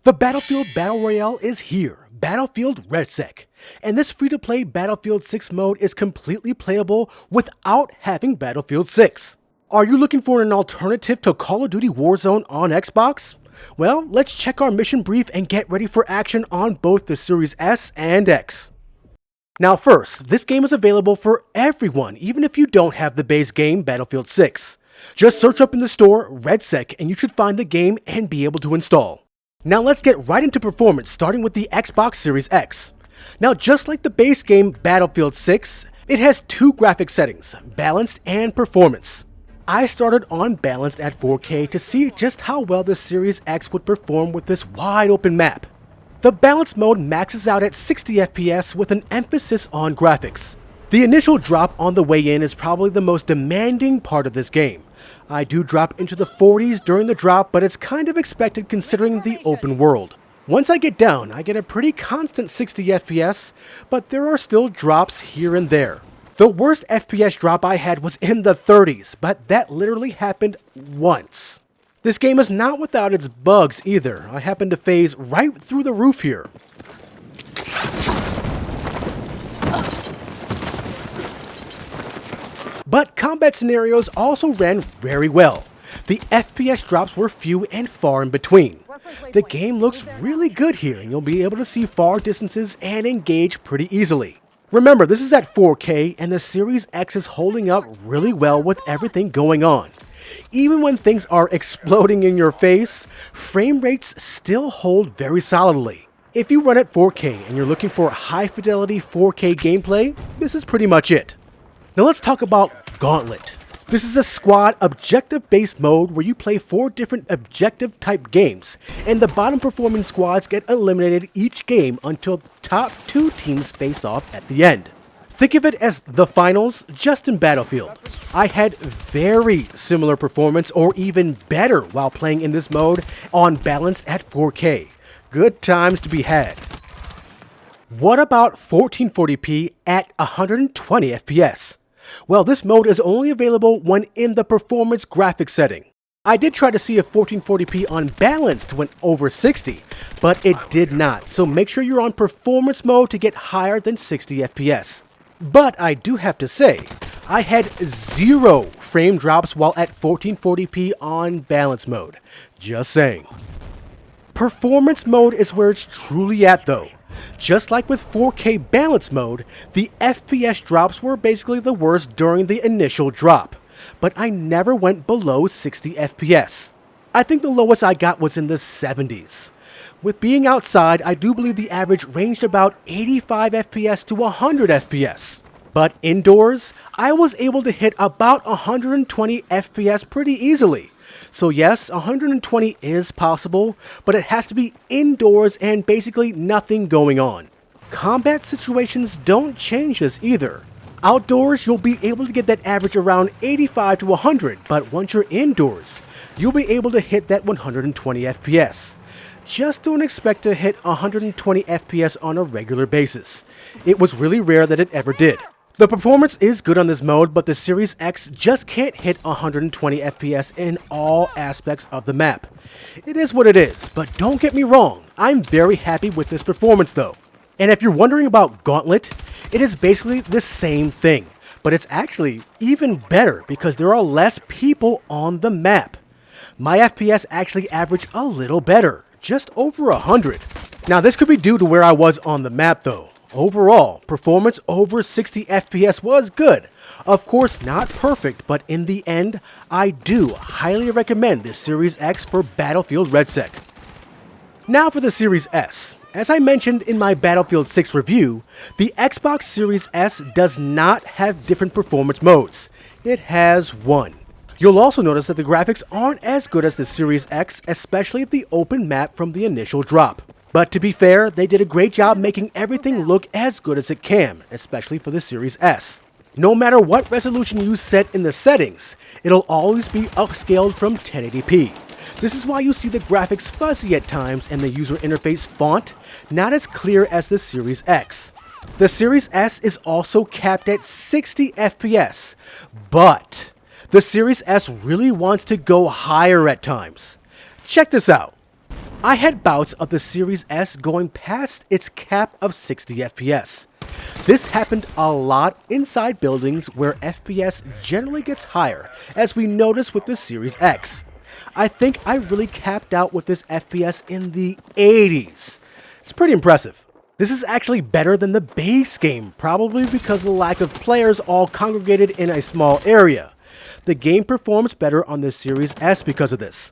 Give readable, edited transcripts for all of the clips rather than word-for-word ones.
The Battlefield Battle Royale is here, Battlefield REDSEC, and this free-to-play Battlefield 6 mode is completely playable without having Battlefield 6. Are you looking for an alternative to Call of Duty Warzone on Xbox? Well, let's check our mission brief and get ready for action on both the Series S and X. Now first, this game is available for everyone, even if you don't have the base game Battlefield 6. Just search up in the store REDSEC and you should find the game and be able to install. Now let's get right into performance, starting with the Xbox Series X. Now just like the base game Battlefield 6, it has two graphic settings, balanced and performance. I started on balanced at 4K to see just how well the Series X would perform with this wide open map. The balanced mode maxes out at 60 FPS with an emphasis on graphics. The initial drop on the way in is probably the most demanding part of this game. I do drop into the 40s during the drop, but it's kind of expected considering the open world. Once I get down, I get a pretty constant 60 FPS, but there are still drops here and there. The worst FPS drop I had was in the 30s, but that literally happened once. This game is not without its bugs either. I happen to phase right through the roof here. But combat scenarios also ran very well. The FPS drops were few and far in between. The game looks really good here and you'll be able to see far distances and engage pretty easily. Remember, this is at 4K and the Series X is holding up really well with everything going on. Even when things are exploding in your face, frame rates still hold very solidly. If you run at 4K and you're looking for high fidelity 4K gameplay, this is pretty much it. Now let's talk about Gauntlet. This is a squad objective-based mode where you play 4 different objective-type games, and the bottom performing squads get eliminated each game until the top 2 teams face off at the end. Think of it as the finals, just in Battlefield. I had very similar performance, or even better, while playing in this mode on balance at 4K. Good times to be had. What about 1440p at 120 FPS? Well, this mode is only available when in the performance graphics setting. I did try to see if 1440p on balanced went over 60, but it did not, so make sure you're on performance mode to get higher than 60 FPS. But I do have to say, I had 0 frame drops while at 1440p on balance mode. Just saying. Performance mode is where it's truly at though. Just like with 4K balance mode, the FPS drops were basically the worst during the initial drop, but I never went below 60 FPS. I think the lowest I got was in the 70s. With being outside, I do believe the average ranged about 85 FPS to 100 FPS. But indoors, I was able to hit about 120 FPS pretty easily. So yes, 120 is possible, but it has to be indoors and basically nothing going on. Combat situations don't change this either. Outdoors, you'll be able to get that average around 85 to 100, but once you're indoors, you'll be able to hit that 120 FPS. Just don't expect to hit 120 FPS on a regular basis. It was really rare that it ever did. The performance is good on this mode, but the Series X just can't hit 120 FPS in all aspects of the map. It is what it is, but don't get me wrong, I'm very happy with this performance though. And if you're wondering about Gauntlet, it is basically the same thing, but it's actually even better because there are less people on the map. My FPS actually average a little better, just over 100. Now this could be due to where I was on the map though. Overall, performance over 60 FPS was good. Of course, not perfect, but in the end, I do highly recommend this Series X for Battlefield REDSEC. Now for the Series S. As I mentioned in my Battlefield 6 review, the Xbox Series S does not have different performance modes. It has one. You'll also notice that the graphics aren't as good as the Series X, especially the open map from the initial drop. But to be fair, they did a great job making everything look as good as it can, especially for the Series S. No matter what resolution you set in the settings, it'll always be upscaled from 1080p. This is why you see the graphics fuzzy at times and the user interface font not as clear as the Series X. The Series S is also capped at 60 FPS, but the Series S really wants to go higher at times. Check this out. I had bouts of the Series S going past its cap of 60 FPS. This happened a lot inside buildings where FPS generally gets higher, as we noticed with the Series X. I think I really capped out with this FPS in the 80s. It's pretty impressive. This is actually better than the base game, probably because of the lack of players all congregated in a small area. The game performs better on the Series S because of this.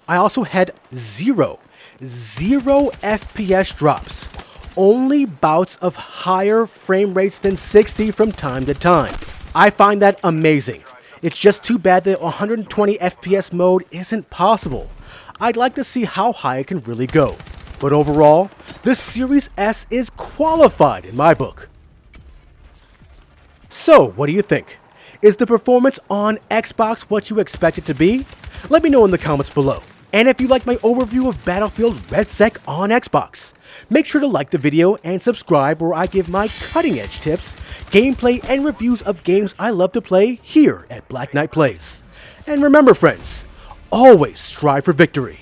I also had zero FPS drops. Only bouts of higher frame rates than 60 from time to time. I find that amazing. It's just too bad that 120 FPS mode isn't possible. I'd like to see how high it can really go. But overall, the Series S is qualified in my book. So, what do you think? Is the performance on Xbox what you expect it to be? Let me know in the comments below. And if you like my overview of Battlefield REDSEC on Xbox, make sure to like the video and subscribe where I give my cutting-edge tips, gameplay, and reviews of games I love to play here at Black Knight Plays. And remember friends, always strive for victory.